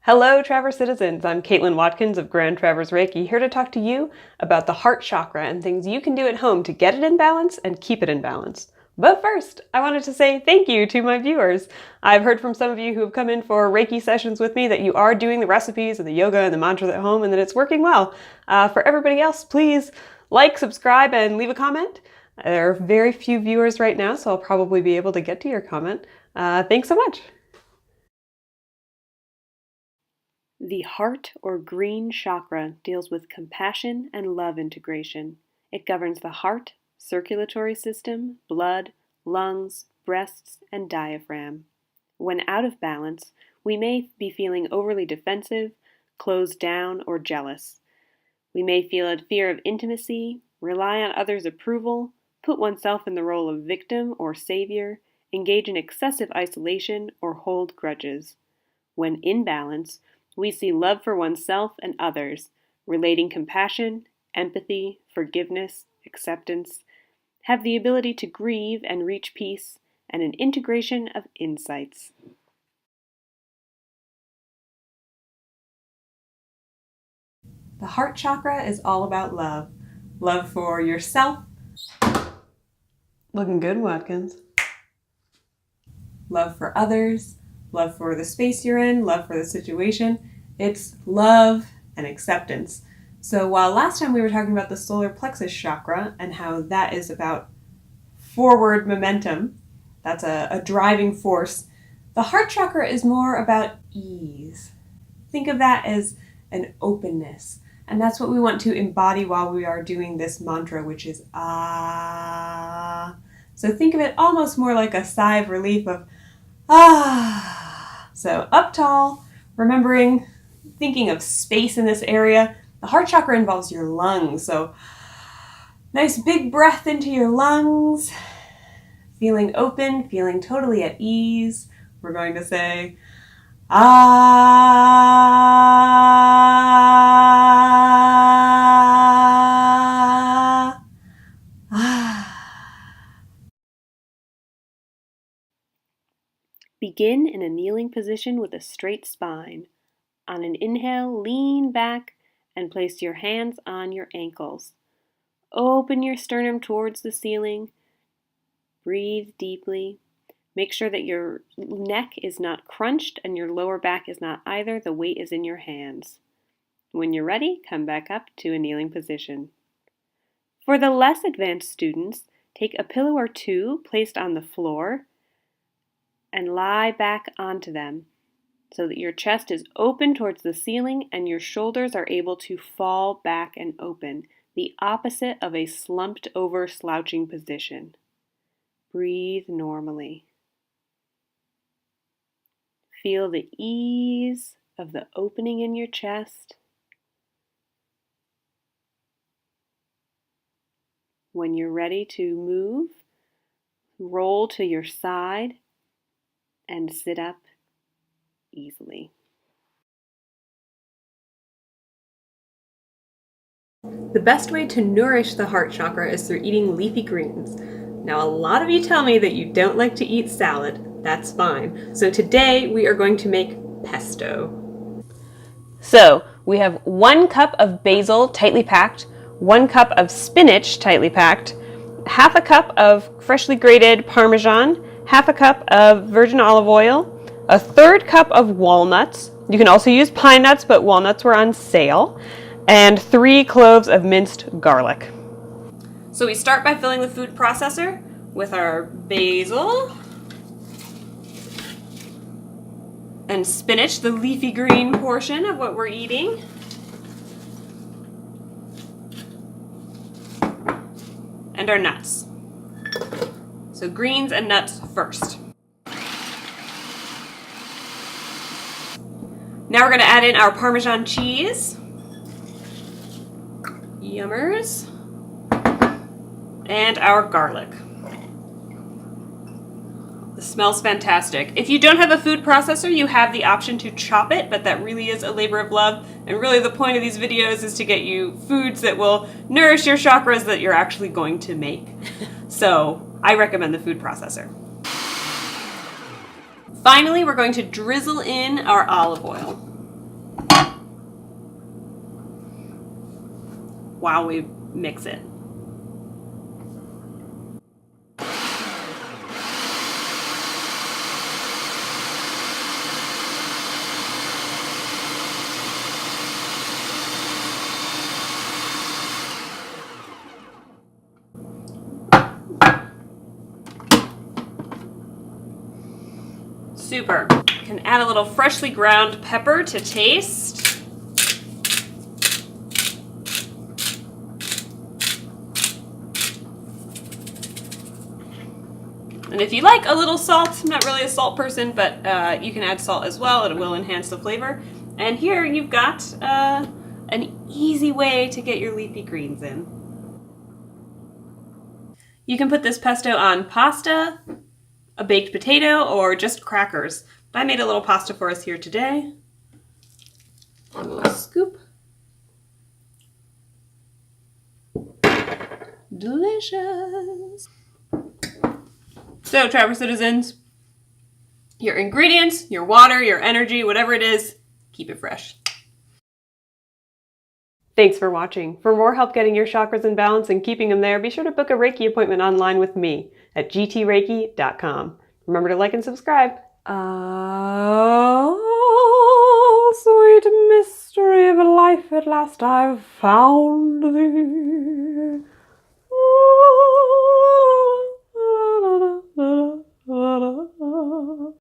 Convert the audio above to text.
Hello, Traverse citizens. I'm Caitlin Watkins of Grand Traverse Reiki, here to talk to you about the heart chakra and things you can do at home to get it in balance and keep it in balance. But first, I wanted to say thank you to my viewers. I've heard from some of you who have come in for Reiki sessions with me that you are doing the recipes and the yoga and the mantras at home and that it's working well. For everybody else, please like, subscribe, and leave a comment. There are very few viewers right now, so I'll probably be able to get to your comment. Thanks so much. The heart or green chakra deals with compassion and love integration. It governs the heart, circulatory system, blood, lungs, breasts, and diaphragm. When out of balance, we may be feeling overly defensive, closed down, or jealous. We may feel a fear of intimacy, rely on others' approval, put oneself in the role of victim or savior, engage in excessive isolation, or hold grudges. When in balance, we see love for oneself and others, relating compassion, empathy, forgiveness, acceptance, have the ability to grieve and reach peace, and an integration of insights. The heart chakra is all about love. Love for yourself. Looking good, Watkins. Love for others. Love for the space you're in, love for the situation. It's love and acceptance. So while last time we were talking about the solar plexus chakra and how that is about forward momentum, that's a driving force, the heart chakra is more about ease. Think of that as an openness. And that's what we want to embody while we are doing this mantra, which is ah. So think of it almost more like a sigh of relief of ah. So up tall, remembering, thinking of space in this area. The heart chakra involves your lungs. So nice big breath into your lungs, feeling open, feeling totally at ease. We're going to say, ah, ah. Begin in a kneeling position with a straight spine. On an inhale, lean back and place your hands on your ankles. Open your sternum towards the ceiling. Breathe deeply. Make sure that your neck is not crunched and your lower back is not either. The weight is in your hands. When you're ready, come back up to a kneeling position. For the less advanced students, take a pillow or two placed on the floor and lie back onto them so that your chest is open towards the ceiling and your shoulders are able to fall back and open, the opposite of a slumped over slouching position. Breathe normally. Feel the ease of the opening in your chest. When you're ready to move, roll to your side and sit up easily. The best way to nourish the heart chakra is through eating leafy greens. Now, a lot of you tell me that you don't like to eat salad. That's fine. So today we are going to make pesto. So we have 1 cup of basil tightly packed, 1 cup of spinach tightly packed, half a cup of freshly grated Parmesan, half a cup of virgin olive oil, a 1/3 cup of walnuts. You can also use pine nuts, but walnuts were on sale, and 3 cloves of minced garlic. So we start by filling the food processor with our basil and spinach, the leafy green portion of what we're eating. And our nuts. So greens and nuts first. Now we're going to add in our Parmesan cheese. Yummers. And our garlic. The smells fantastic. If you don't have a food processor, you have the option to chop it, but that really is a labor of love. And really the point of these videos is to get you foods that will nourish your chakras that you're actually going to make. So I recommend the food processor. Finally, we're going to drizzle in our olive oil. while we mix it. Super. Can add a little freshly ground pepper to taste. And if you like a little salt, I'm not really a salt person, but you can add salt as well. It will enhance the flavor. And here you've got an easy way to get your leafy greens in. You can put this pesto on pasta, a baked potato, or just crackers. But I made a little pasta for us here today. A little scoop. Delicious. So, Traverse citizens, your ingredients, your water, your energy, whatever it is, keep it fresh. Thanks for watching. For more help getting your chakras in balance and keeping them there, be sure to book a Reiki appointment online with me at gtreiki.com. Remember to like and subscribe. Oh, sweet mystery of life, at last I've found thee.